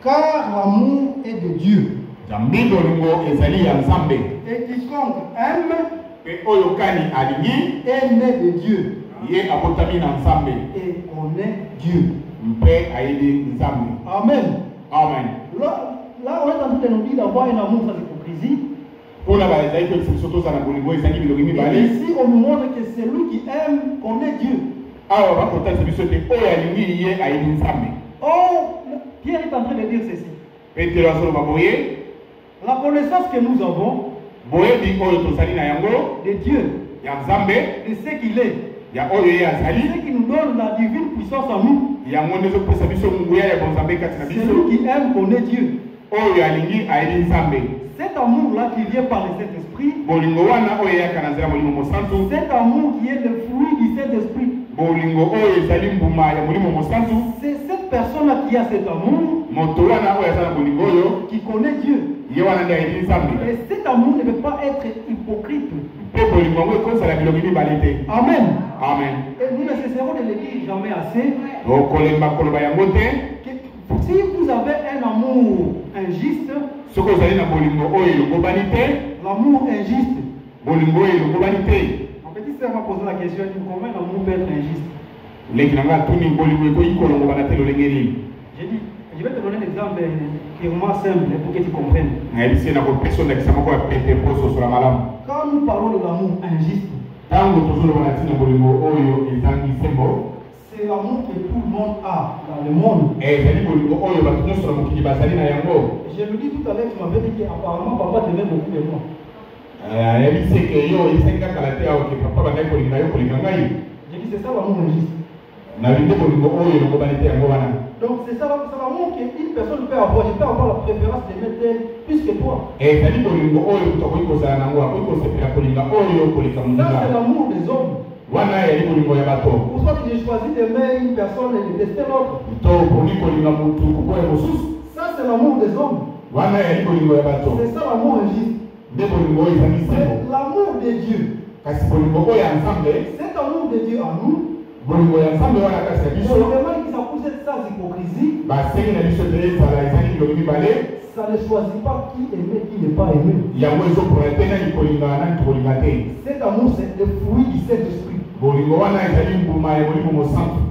Car l'amour est de Dieu. Et quiconque aime est né de Dieu. Et connaît Dieu. Amen. Amen. Là, on est en train de nous dire d'avoir un amour sans hypocrisie. Et ici, on nous montre que celui qui aime connaît Dieu. Oh, Pierre est en train de dire ceci. La connaissance que nous avons de Dieu, de ce qu'il est, de ce qui nous donne la divine puissance en nous. Celui qui aime connaît Dieu. Cet amour-là qui vient par le Saint-Esprit, cet amour qui est le fruit du Saint-Esprit, c'est cette personne-là qui a cet amour, qui connaît Dieu. Et cet amour ne peut pas être hypocrite. Amen. Amen. Et nous ne cesserons de le dire jamais assez. Si vous avez un amour injuste, l'amour injuste, mon petit frère m'a posé la question, comment l'amour peut être injuste? J'ai dit, je vais te donner un exemple purement simple pour que tu comprennes. Quand nous parlons de l'amour injuste, c'est l'amour que tout le monde a dans le monde. Je le dis tout à l'heure, tu m'avais dit qu'apparemment papa t'aimait beaucoup de moi. J'ai dit c'est ça l'amour injuste. Donc c'est ça l'amour qu'une personne peut avoir. Je peux avoir la préférence d'aimer tel plus que toi. Ça c'est l'amour des hommes. Pourquoi tu as choisi d'aimer une personne et de détester l'autre? Ça c'est l'amour des hommes. C'est ça l'amour injuste. C'est l'amour de Dieu. Cet amour de Dieu en nous, on demande qu'il s'approuve sans hypocrisie. Ça ne choisit pas qui aimer, qui n'est pas aimé. Cet amour, c'est le fruit du Saint-Esprit.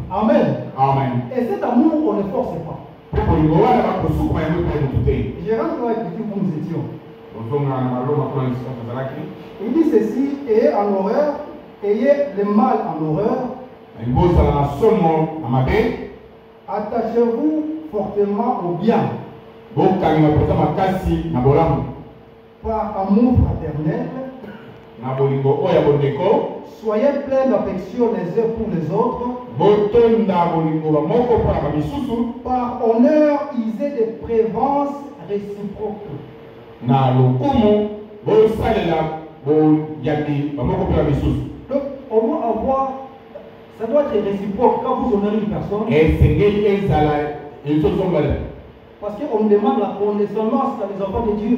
Amen. Amen. Et cet amour, on ne force pas. Je rentre dans l'écriture où nous étions. Il dit ceci, ayez en horreur, ayez le mal en horreur. Attachez-vous fortement au bien. Par amour fraternel. Soyez pleins d'affection les uns pour les autres. Par honneur, usez des prévences réciproques. Donc, on doit avoir, ça doit être réciproque quand vous honorez une personne. Parce qu'on me demande la condescendance dans les enfants de Dieu.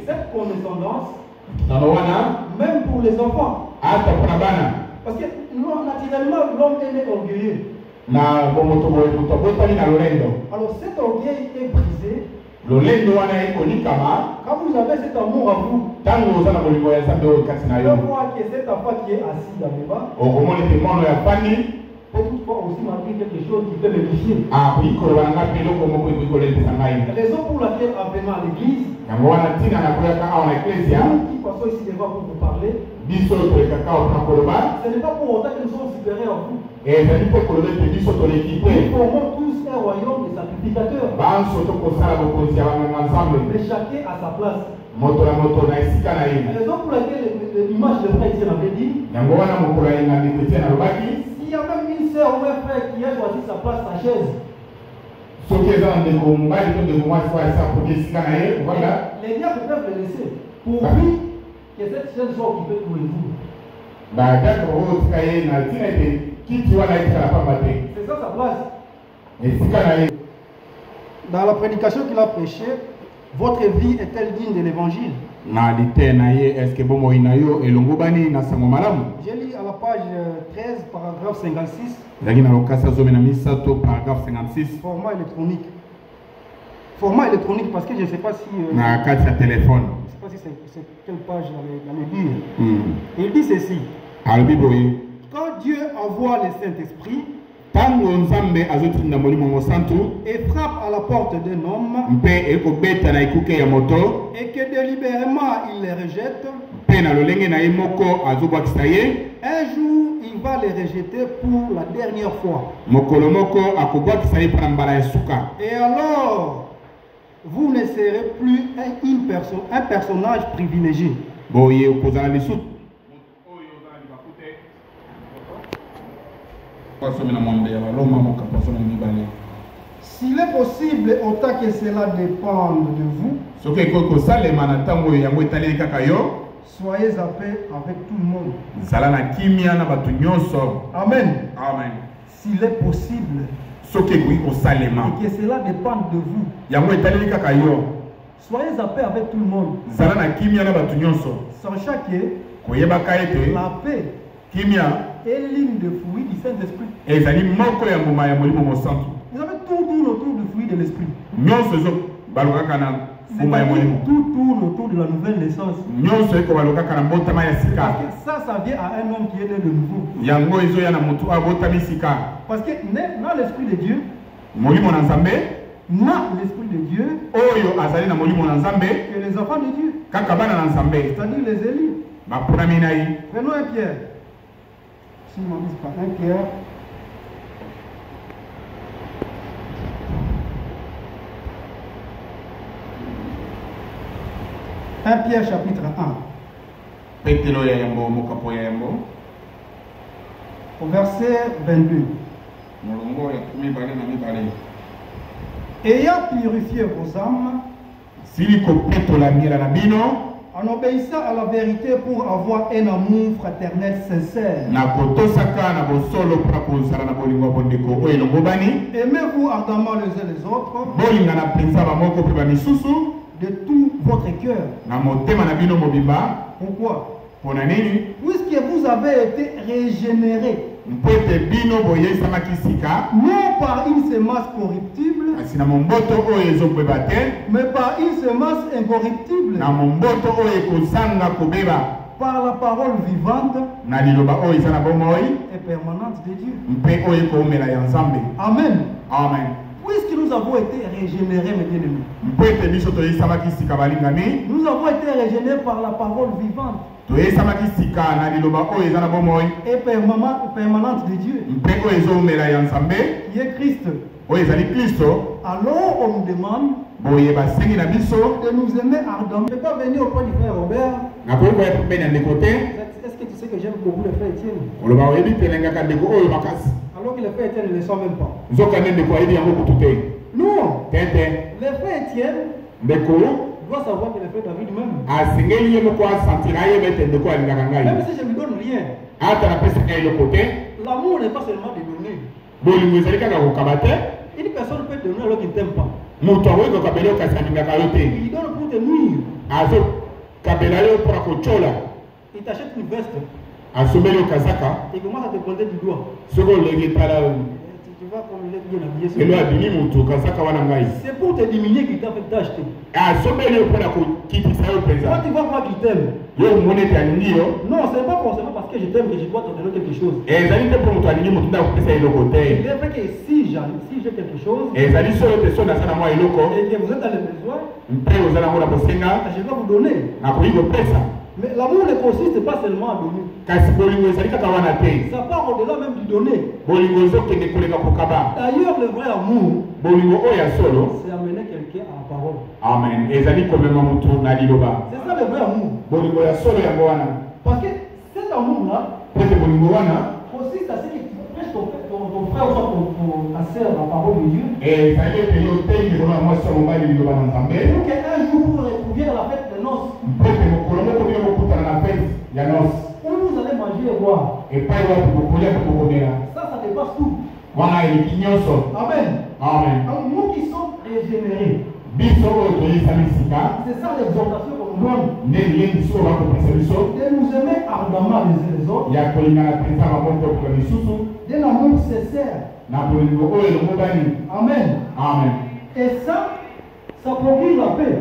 Cette condescendance, même pour les enfants. Parce que naturellement, l'homme est né orgueilleux. Alors cet orgueil est brisé. Quand vous avez cet amour à vous, on voit que cet enfant qui est assis là-bas peut toutefois aussi marquer quelque chose qui peut me méfier. Raison pour laquelle en venant à l'église, qui passons ici devant pour vous parler, ce n'est pas pour autant que nous sommes supérieurs à vous. Nous formons tous un royaume de sacrificateurs. Mais chacun à sa place. La raison pour laquelle l'image de frère Étienne avait dit, s'il y a même une sœur ou un frère qui a choisi sa place, sa chaise, les diables peuvent le laisser. Pourvu que cette chaise soit occupée tous les jours. C'est ça sa place. Dans la prédication qu'il a prêchée, votre vie est-elle digne de l'évangile? J'ai lu à la page 13, paragraphe 56. paragraphe 56. Format électronique. Format électronique parce que je ne sais pas si... na kati ya téléphone. Je ne sais pas si c'est quelle page dans le livre. Il dit ceci. Quand Dieu envoie le Saint-Esprit et frappe à la porte d'un homme et que délibérément il les rejette, un jour il va les rejeter pour la dernière fois. Et alors vous ne serez plus un personnage privilégié. S'il est possible, autant que cela dépende de vous, soyez en paix avec tout le monde. Amen. Amen. S'il est possible, et que cela dépende de vous, soyez en paix avec tout le monde. Sachant que la paix est l'une des fruits du Saint-Esprit. Vous avez tout tourne autour du fruit de l'Esprit. Tout tourne autour de la nouvelle naissance. Parce que ça vient à un homme qui est né de nouveau. Parce que dans l'Esprit de Dieu, que les enfants de Dieu, c'est-à-dire les élus. Prenons un Pierre. Si on ne dit pas un Pierre. Un Pierre chapitre 1. Au verset 22. Ayant purifié vos âmes, en obéissant à la vérité pour avoir un amour fraternel sincère. Aimez-vous ardemment les uns les autres de tout votre cœur. Pourquoi? Puisque vous avez été régénérés, non par une semence corruptible, mais par une semence incorruptible, par la parole vivante et permanente de Dieu. Amen. Amen. Puisque nous avons été régénérés, mes bien-aimés, nous avons été régénérés par la parole vivante et permanente de Dieu, qui est Christ. Alors on nous demande de nous aimer ardemment. Je ne vais pas venir auprès du frère Robert. Est-ce que tu sais que j'aime beaucoup le frère Étienne? Alors que le frère Étienne ne le sent même pas. Non. Le frère Étienne doit savoir que le frère David même. Même si je ne lui donne rien, l'amour n'est pas seulement de donner. Une personne peut donner alors qu'il ne t'aime pas. Il donne pour te nuire. Il t'achète une veste. Il commence à te pointer du doigt. Tu vois comme il est bien habillé. C'est pour te diminuer qu'il t'a fait t'acheter. Quand tu vas voir qu'il t'aime. Non, c'est pas forcément parce que je t'aime que je dois te donner quelque chose. Il est vrai que si j'ai quelque chose et que vous êtes dans le besoin, je vais vous donner. Mais l'amour ne consiste pas seulement à donner. Ça part au-delà même du donner. D'ailleurs, le vrai amour, c'est amener quelqu'un à la parole. Amen. C'est ça le vrai amour. Parce que cet amour-là consiste à ce que tu prêches ton frère ou ta sœur la parole de Dieu. Et pour qu'un jour vous retrouviez à la fête de noces, où vous allez manger et boire. Ça dépasse tout. Amen. Amen. Alors nous qui sommes régénérés, c'est ça l'exhortation qu'on nous donne. De nous aimer ardemment les uns les autres. d'un amour sincère. Amen. Amen. Et ça procure la paix.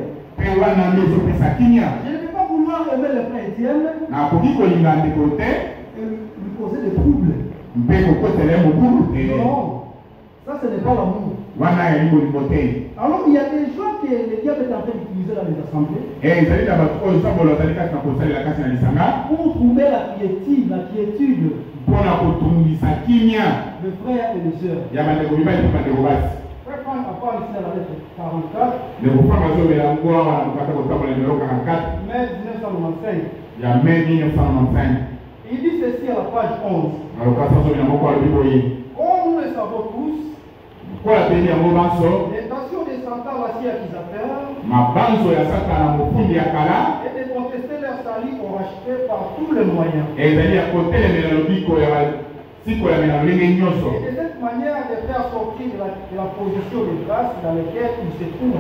Je ne peux pas vouloir aimer le frère Étienne et lui causer des troubles. Non, ça ce n'est pas l'amour. Alors il y a des gens que le diable est en train d'utiliser dans les assemblées pour trouver la quiétude de frères et de sœurs. Frère Franck a parlé ici dans la lettre 44, mai 1995. Il dit ceci à la page 11. Comme nous le savons tous, les nations des Satan voici accusateurs et de contester leur salut ont racheté par tous les moyens. Et de cette manière de faire sortir de la position de grâce dans laquelle ils se trouvent.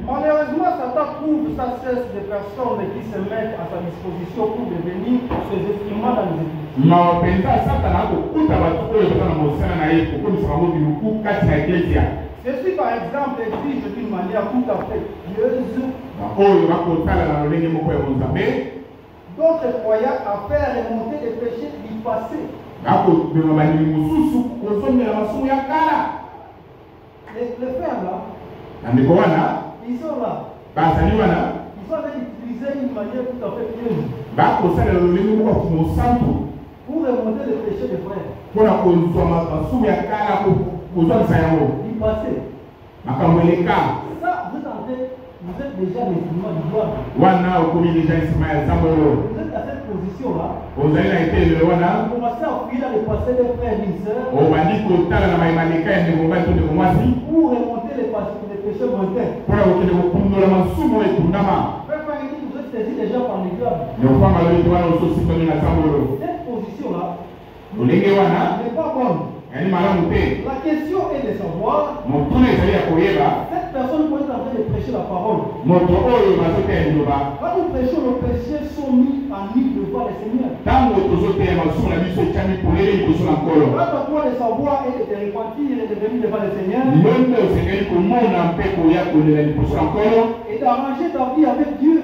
Malheureusement, Satan trouve sa cesse de personnes qui se mettent à sa disposition pour devenir ses instruments dans les églises. Ceci par exemple exige d'une manière tout à fait pieuse d'autres croyants à faire remonter les péchés du passé. Les frères là, ils sont là. Ils sont en train d'utiliser une manière tout à fait pieuse pour remonter les péchés des frères. Du passé. Ça, vous êtes déjà les instruments du diable. Vous êtes à cette position-là. Vous commencez à fuir dans le passé des frères et des sœurs pour remonter les péchés lointains. Vous êtes saisi déjà par le diable. Cette position-là n'est pas bonne. La question est de savoir cette personne peut être en train de prêcher la parole. Quand nous prêchons, nos péchés sont mis en nu devant le Seigneur. À toi de savoir et de te repentir et de venir devant le Seigneur et d'arranger ta vie avec Dieu.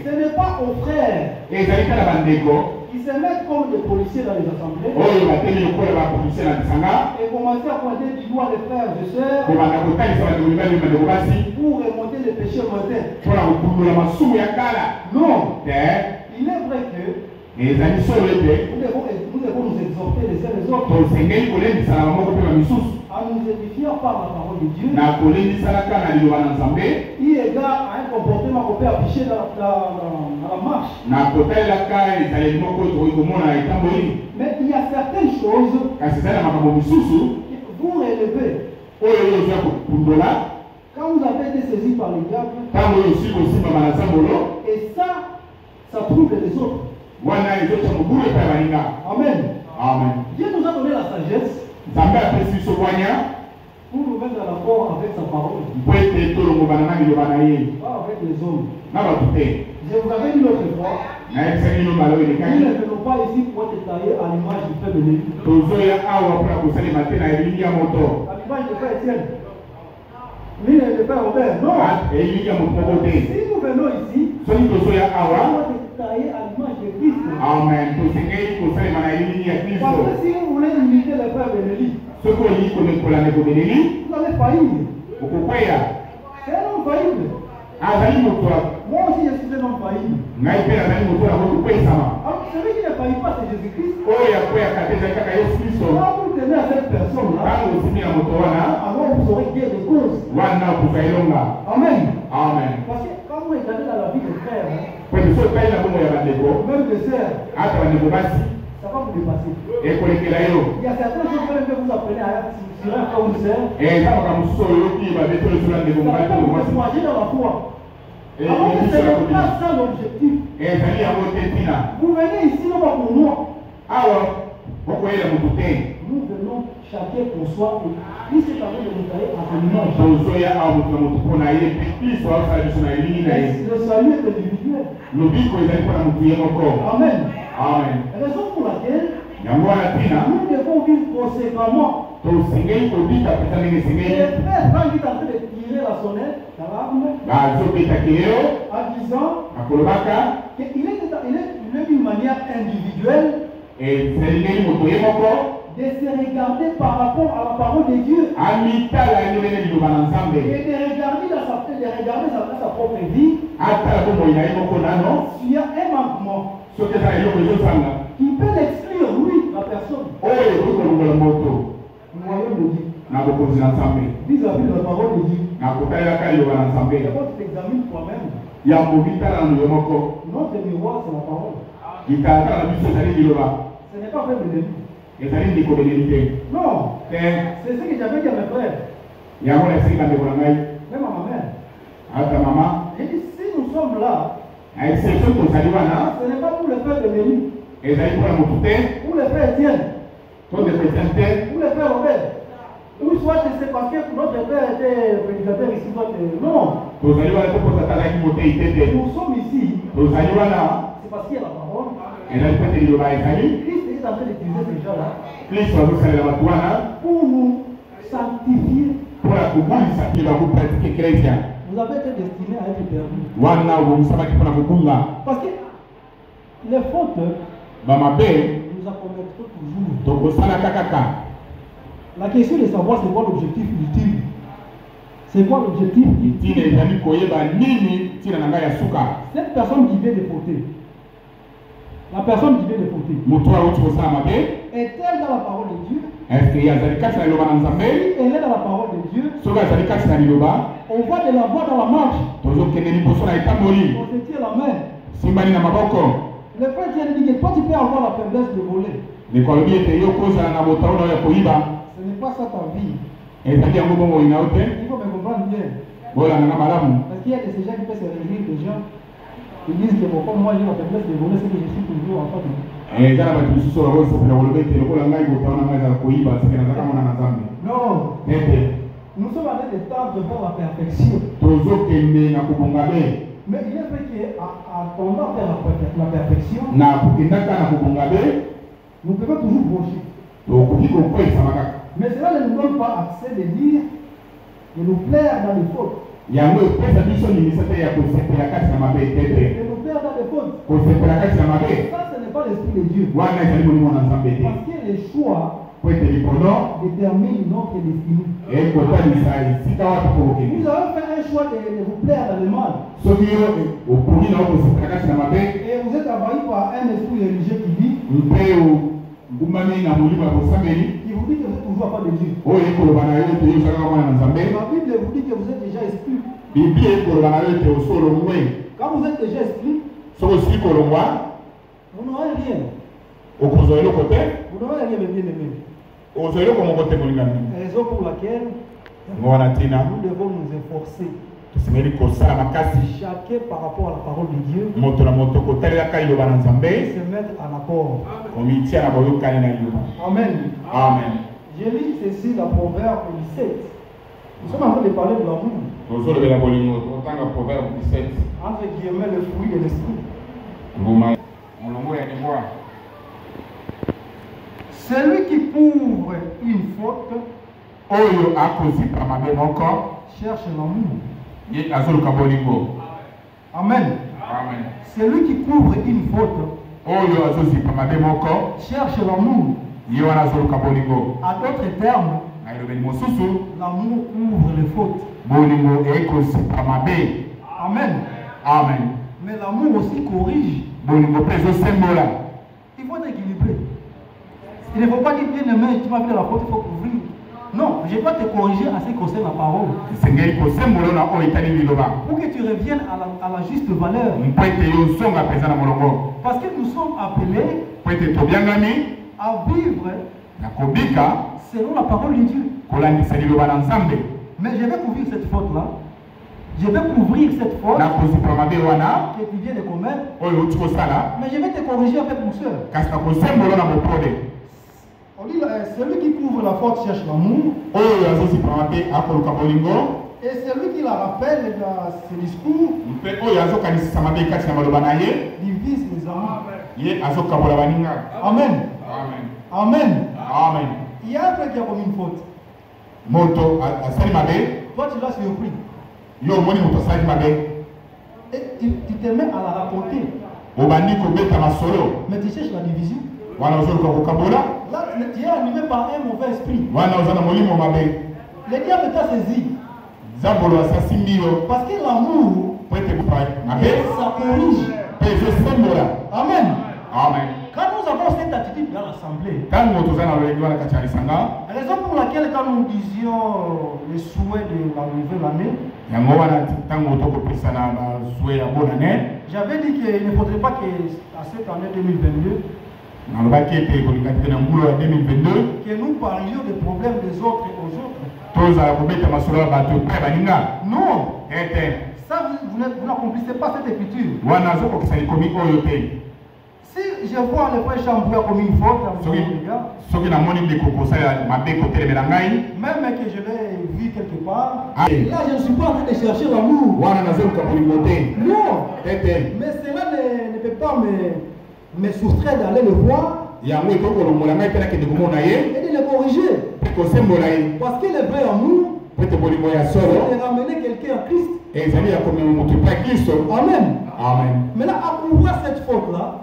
Ce n'est pas aux frères qui se mettent comme des policiers dans les assemblées et commencer à pointer du doigt les frères et sœurs pour remonter les péchés lointains. Non, il est vrai que nous devons nous exhorter les uns les autres en nous édifiant par la parole de Dieu. Il est là à un comportement qu'on peut afficher dans la marche. Mais il y a certaines choses que vous relevez. Quand vous avez été saisi par le diable, et ça trouble les autres. Amen. Amen. Dieu nous a donné la sagesse pour nous mettre en rapport avec sa parole. Pas avec les hommes. Je vous avais dit l'autre fois, nous ne venons pas ici pour être taillés à l'image du Père de l'Église. À l'image du Père Étienne. Ni le Père Robert. Non. Si nous venons ici, nous devons être taillés à l'image de Christ. Amen. Parce que si vous voulez imiter le Père de l'Église, vous allez faillir. C'est un homme faillible. Moi aussi je suis un homme faillible. Alors celui qui ne faillit pas, c'est Jésus-Christ. Quand vous tenez à cette personne-là, alors vous aurez bien des causes. Amen. Amen. Parce que quand vous regardez dans la vie des frères, même des sœurs, ça va vous dépasser. Il y a certaines choses que vous apprenez à sur un commissaire. Ça va vous décourager dans la foi. Alors que ce n'est pas ça l'objectif. Vous venez ici non pas pour moi. Nous venons chacun pour soi. Christ est en train de nous tailler à son image. Le salut est individuel. lui-même. Amen. Amen. Amen. Raison pour laquelle nous devons vivre conséquemment. Et le frère, quand il est en train de tirer la sonnette d'alarme, en disant qu'il est d'une manière individuelle de se regarder par rapport à la parole de Dieu et de regarder sa propre vie. S'il y a un manquement qui peut l'exclure, lui, la personne. Le royaume de Dieu. Vis-à-vis de la parole de Dieu. D'abord, tu t'examines toi-même. Notre miroir, c'est la parole. Ce n'est pas fait de l'ennemi. Non. C'est ce que j'avais dit à mes frères. Même à ma mère. J'ai dit, si nous sommes là, ce n'est pas pour le frère de l'ennemi. Pour le frère Étienne. Pour le frère Robert. Ou soit c'est parce que notre père était prédicateur ici. Non. Nous sommes ici. C'est parce qu'il y a la parole. Christ est en train d'utiliser ces gens-là pour nous sanctifier. Vous avez été destiné à être perdu. Parce que les fautes nous accommettront toujours. La question de savoir c'est quoi l'objectif ultime. C'est quoi l'objectif ultime? Cette personne qui vient de fauter. La personne qui vient de fauter. Est-elle dans la parole de Dieu? Si elle est dans la parole de Dieu, on va de la voir dans la marche. On se tient la main. Le frère dit que toi tu peux avoir la faiblesse de voler. Ce n'est pas ça ta vie. Il faut me comprendre bien. Parce qu'il y a des gens qui peuvent se réunir des gens. Ils disent que bon, comme moi j'ai la faiblesse de voler, c'est que je suis toujours en train de. Non. Nous sommes en train de tendre vers la perfection. Mais il est vrai qu'en tendant vers la perfection, nous pouvons toujours brocher. Mais cela ne nous donne pas accès de dire de nous plaire dans les fautes. De nous plaire dans les fautes. Ça, ce n'est pas l'esprit de Dieu. Parce que les choix déterminent notre destinée. Vous avez fait un choix de vous plaire dans le mal. Et vous êtes envahi par un esprit religieux qui dit qui vous dit que vous êtes toujours à part de Dieu. La Bible vous dit que vous êtes déjà exclu. Quand vous êtes déjà exclu, vous n'aurez rien. Vous n'aurez rien, mais bien aimé. Raison pour laquelle nous devons nous efforcer. Chacun par rapport à la parole de Dieu. Se mettre en accord. Amen. Amen. J'ai lu ceci dans Proverbe 17. Nous sommes en train de parler de l'amour. Entre guillemets, le fruit de l'esprit. Celui qui couvre une faute cherche l'amour. Amen. Amen. Celui qui couvre une faute cherche l'amour. À d'autres termes, l'amour couvre les fautes. Amen. Amen. Mais l'amour aussi corrige. Il faut être équilibré. Il ne faut pas dire bien aimé, tu m'as fait la faute, il faut couvrir. Non, je dois te corriger en ce qui concerne la parole. Pour que tu reviennes à la juste valeur. Parce que nous sommes appelés à vivre selon la parole de Dieu. Mais je vais couvrir cette faute-là. Je vais couvrir cette faute que tu viens de commettre. Mais je vais te corriger avec mon soeur. On dit celui qui couvre la faute cherche l'amour. Et c'est lui qui la rappelle dans ses discours. Divise les amours. Amen. Amen. Amen. Il y a un truc qui a commis une faute. Toi, tu l'as surpris. Et tu te mets à la raconter. Mais tu cherches la division. Là, tu es animé par un mauvais esprit. Le diable t'a saisi. Parce que l'amour, ça corrige. Amen. Amen. Quand nous avons cette attitude dans l'assemblée, la raison pour laquelle quand nous disions les souhaits de la nouvelle année, j'avais dit qu'il ne faudrait pas qu'à cette année 2022, que nous parlions des problèmes des autres et aux autres. Non. Ça, vous n'accomplissez pas cette écriture. Si je vois le frère Chambouya comme une faute, même que je l'ai vu quelque part, là je ne suis pas en train de chercher l'amour. Non. Mais cela ne peut pas me soustraire d'aller le voir et de le corriger. Parce que le vrai amour, c'est de ramener quelqu'un à Christ. Amen. Amen. Maintenant, à pouvoir cette faute-là,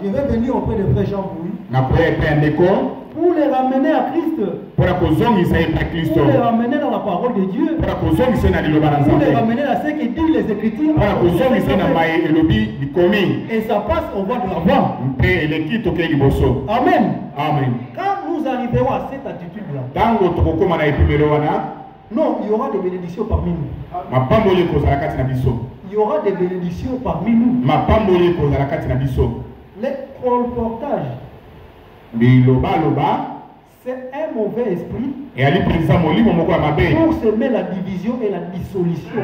je vais venir auprès de frère Jean-Bouy pour les ramener à Christ. Pour les ramener dans la parole de Dieu. Pour les ramener à ce que disent les Écritures. Et ça passe au voie de l'avant. Amen. Amen. Quand nous arriverons à cette attitude-là, non, il y aura des bénédictions parmi nous. Il y aura des bénédictions parmi nous. Les colportages, c'est un mauvais esprit pour semer la division et la dissolution.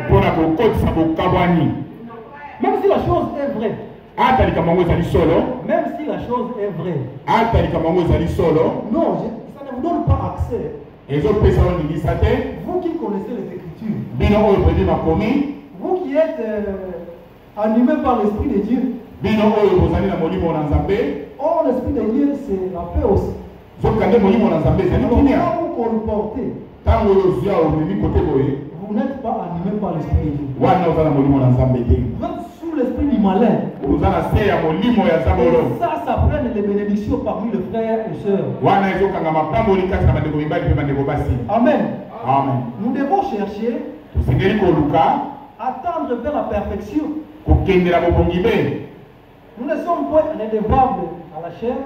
Même si la chose est vraie. Même si la chose est vraie. Non, ça ne vous donne pas accès. Vous qui connaissez les Écritures, vous qui êtes animé par l'Esprit de Dieu. Oh, l'Esprit de Dieu, c'est la paix aussi. Alors, quand vous colportez, vous n'êtes pas animé par l'Esprit de Dieu. Vous êtes sous l'esprit du malin. Et ça prenne les bénédictions parmi les frères et sœurs. Amen. Amen. Nous devons chercher à tendre vers la perfection. Nous ne sommes pas redevables à la chair.